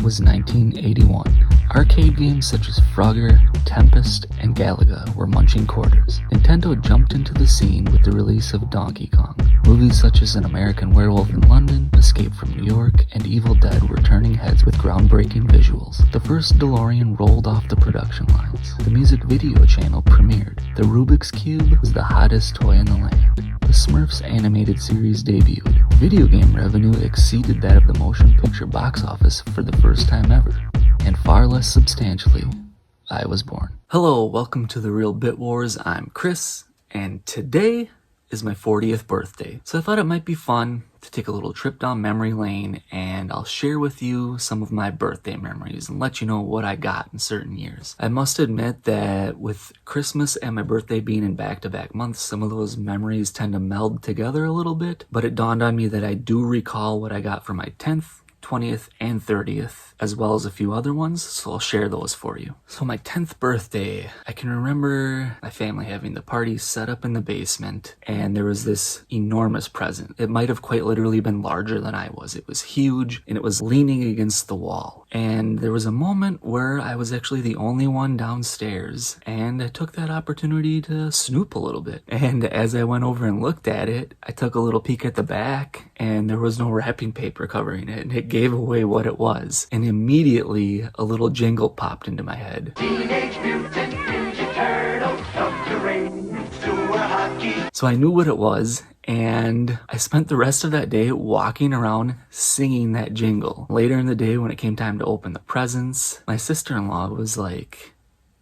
was 1981. Arcade games such as Frogger, Tempest, and Galaga were munching quarters. Nintendo jumped into the scene with the release of Donkey Kong. Movies such as An American Werewolf in London, Escape from New York, and Evil Dead were turning heads with groundbreaking visuals. The first DeLorean rolled off the production lines. The music video channel premiered. The Rubik's Cube was the hottest toy in the land. The Smurfs animated series debuted. Video game revenue exceeded that of the motion picture box office for the first time ever. And far less substantially, I was born. Hello, welcome to The Real Bit Wars. I'm Chris, and today is my 40th birthday. So I thought it might be fun to take a little trip down memory lane, and I'll share with you some of my birthday memories and let you know what I got in certain years. I must admit that with Christmas and my birthday being in back-to-back months, some of those memories tend to meld together a little bit, but it dawned on me that I do recall what I got for my 10th, 20th, and 30th, as well as a few other ones, so I'll share those for you. So my 10th birthday, I can remember my family having the party set up in the basement, and there was this enormous present. It might have quite literally been larger than I was. It was huge, and it was leaning against the wall. And there was a moment where I was actually the only one downstairs, and I took that opportunity to snoop a little bit. And as I went over and looked at it, I took a little peek at the back, and there was no wrapping paper covering it, and it gave away what it was. And immediately, a little jingle popped into my head. Teenage Mutant Ninja Turtles come to rain sewer hockey. So I knew what it was, and I spent the rest of that day walking around singing that jingle. Later in the day, when it came time to open the presents, my sister-in-law was like,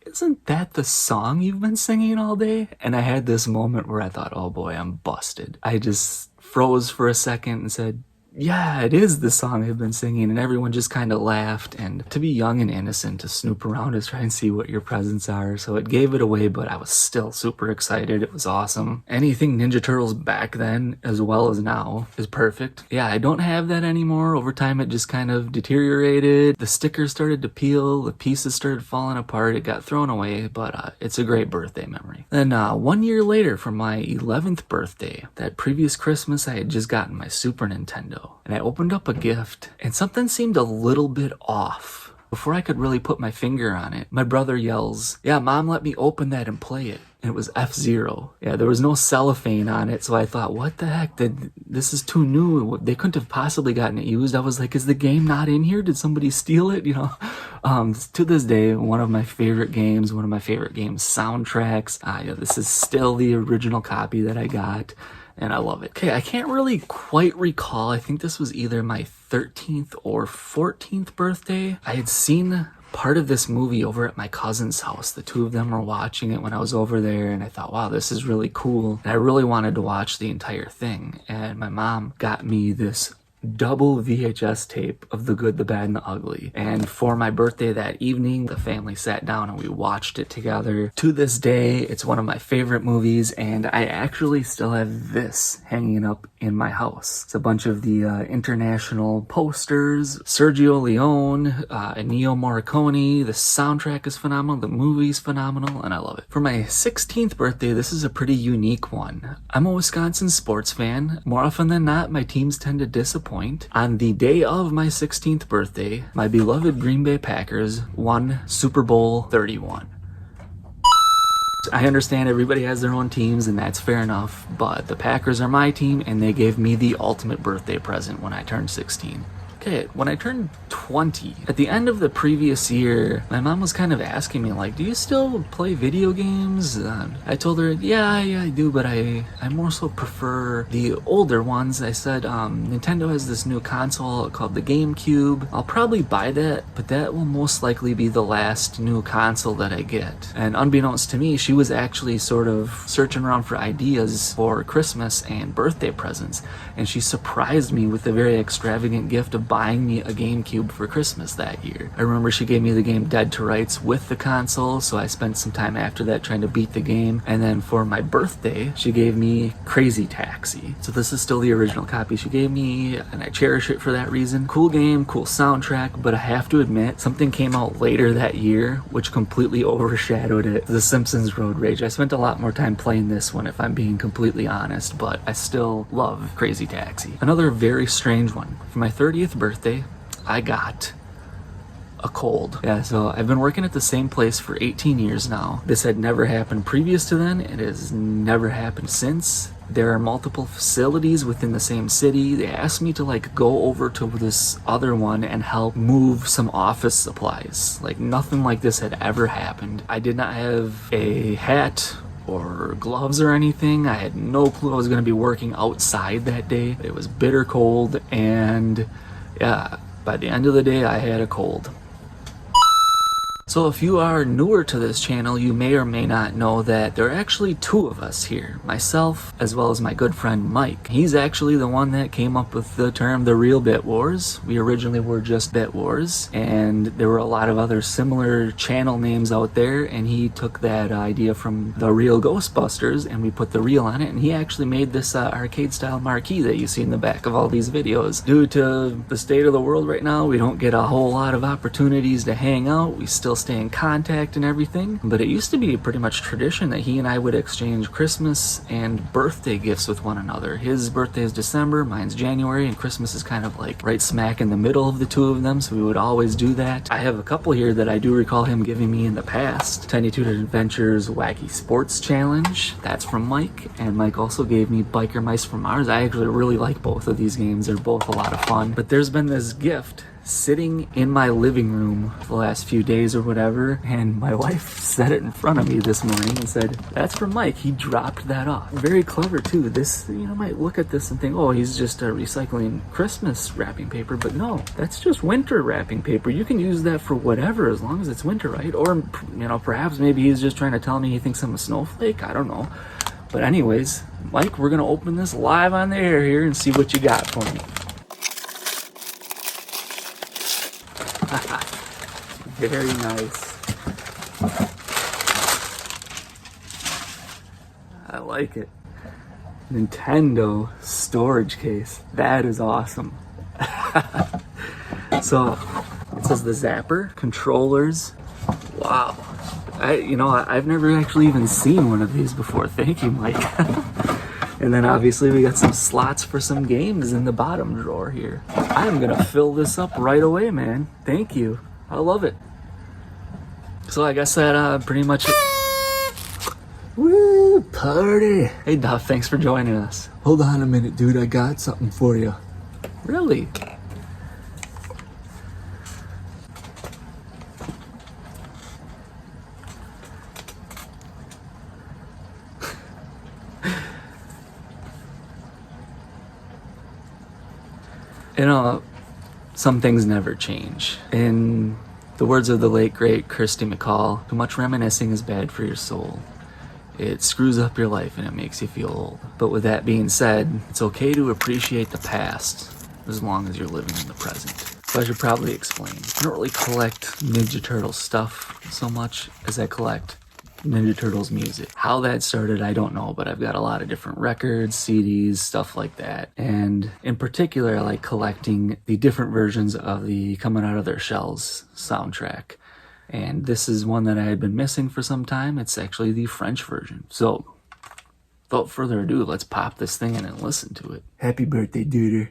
"Isn't that the song you've been singing all day?" And I had this moment where I thought, oh boy, I'm busted. I just froze for a second and said, yeah, it is the song I've been singing, and everyone just kind of laughed. And to be young and innocent, to snoop around is try and see what your presents are, so it gave it away, but I was still super excited. It was awesome. Anything Ninja Turtles back then, as well as now, is perfect. Yeah, I don't have that anymore. Over time, it just kind of deteriorated. The stickers started to peel, the pieces started falling apart, it got thrown away, but it's a great birthday memory. Then 1 year later, for my 11th birthday, that previous Christmas, I had just gotten my Super Nintendo. And I opened up a gift, and something seemed a little bit off. Before I could really put my finger on it, my brother yells, "Yeah, Mom, let me open that and play it." And it was F-Zero. Yeah, there was no cellophane on it, so I thought, what the heck? This is too new. They couldn't have possibly gotten it used. I was like, is the game not in here? Did somebody steal it? You know, to this day, one of my favorite games soundtracks. This is still the original copy that I got. And I love it. Okay, I can't really quite recall. I think this was either my 13th or 14th birthday. I had seen part of this movie over at my cousin's house. The two of them were watching it when I was over there, and I thought, wow, this is really cool. And I really wanted to watch the entire thing. And my mom got me this double VHS tape of The Good, the Bad, and the Ugly. And for my birthday that evening, the family sat down and we watched it together. To this day, it's one of my favorite movies, and I actually still have this hanging up in my house. It's a bunch of the international posters, Sergio Leone, Ennio Morricone. The soundtrack is phenomenal, the movie's phenomenal, and I love it. For my 16th birthday, this is a pretty unique one. I'm a Wisconsin sports fan. More often than not, my teams tend to disappoint. On the day of my 16th birthday, my beloved Green Bay Packers won Super Bowl 31. I understand everybody has their own teams, and that's fair enough, but the Packers are my team, and they gave me the ultimate birthday present when I turned 16. Okay, when I turned 20, at the end of the previous year, my mom was kind of asking me, like, do you still play video games? I told her, yeah, I do, but I more so prefer the older ones. I said, Nintendo has this new console called the GameCube. I'll probably buy that, but that will most likely be the last new console that I get. And unbeknownst to me, she was actually sort of searching around for ideas for Christmas and birthday presents, and she surprised me with a very extravagant gift of buying me a GameCube for Christmas that year. I remember she gave me the game Dead to Rights with the console, so I spent some time after that trying to beat the game. And then for my birthday, she gave me Crazy Taxi. So this is still the original copy she gave me, and I cherish it for that reason. Cool game, cool soundtrack, but I have to admit, something came out later that year which completely overshadowed it. The Simpsons Road Rage. I spent a lot more time playing this one, if I'm being completely honest, but I still love Crazy Taxi. Another very strange one. For my 30th birthday, I got a cold. Yeah, so I've been working at the same place for 18 years now. This had never happened previous to then. It has never happened since. There are multiple facilities within the same city. They asked me to like go over to this other one and help move some office supplies. Like nothing like this had ever happened. I did not have a hat or gloves or anything. I had no clue I was going to be working outside that day. It was bitter cold, and yeah, by the end of the day I had a cold. So if you are newer to this channel, you may or may not know that there are actually two of us here. Myself, as well as my good friend Mike. He's actually the one that came up with the term The Real Bit Wars. We originally were just Bit Wars, and there were a lot of other similar channel names out there, and he took that idea from The Real Ghostbusters, and we put the real on it, and he actually made this arcade-style marquee that you see in the back of all these videos. Due to the state of the world right now, we don't get a whole lot of opportunities to hang out. We still stay in contact and everything, but it used to be pretty much tradition that he and I would exchange Christmas and birthday gifts with one another. His birthday is December, mine's January, and Christmas is kind of like right smack in the middle of the two of them, so we would always do that. I have a couple here that I do recall him giving me in the past. Tiny Toon Adventures Wacky Sports Challenge, that's from Mike, and Mike also gave me Biker Mice from Mars. I actually really like both of these games. They're both a lot of fun, but there's been this gift sitting in my living room for the last few days or whatever, and my wife set it in front of me this morning and said, that's from Mike, he dropped that off. Very clever too. This, you know, might look at this and think, oh, he's just recycling Christmas wrapping paper, but no, that's just winter wrapping paper. You can use that for whatever as long as it's winter, right? Or, you know, perhaps maybe he's just trying to tell me he thinks I'm a snowflake, I don't know. But anyways, Mike, we're gonna open this live on the air here and see what you got for me. Very nice. I like it. Nintendo storage case. That is awesome. So it says the Zapper controllers. Wow. I've never actually even seen one of these before. Thank you, Mike. And then obviously we got some slots for some games in the bottom drawer here. I'm gonna fill this up right away, man. Thank you. I love it. So I guess that pretty much it. Woo, party. Hey Duff, thanks for joining us. Hold on a minute, dude. I got something for you. Really? You know, some things never change. In the words of the late great Kirsty MacColl, too much reminiscing is bad for your soul. It screws up your life and it makes you feel old. But with that being said, it's okay to appreciate the past as long as you're living in the present. So I should probably explain. I don't really collect Ninja Turtle stuff so much as I collect Ninja Turtles music. How that started, I don't know, but I've got a lot of different records, CDs, stuff like that. And in particular, I like collecting the different versions of the Coming Out of Their Shells soundtrack. And this is one that I had been missing for some time. It's actually the French version. So, without further ado, let's pop this thing in and listen to it. Happy birthday, dude.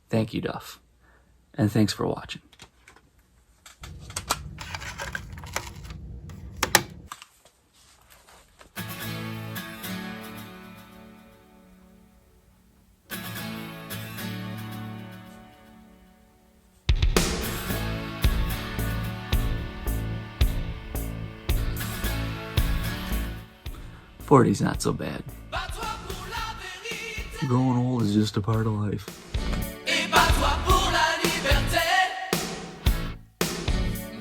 Thank you, Duff. And thanks for watching. '40's not so bad. Growing old is just a part of life.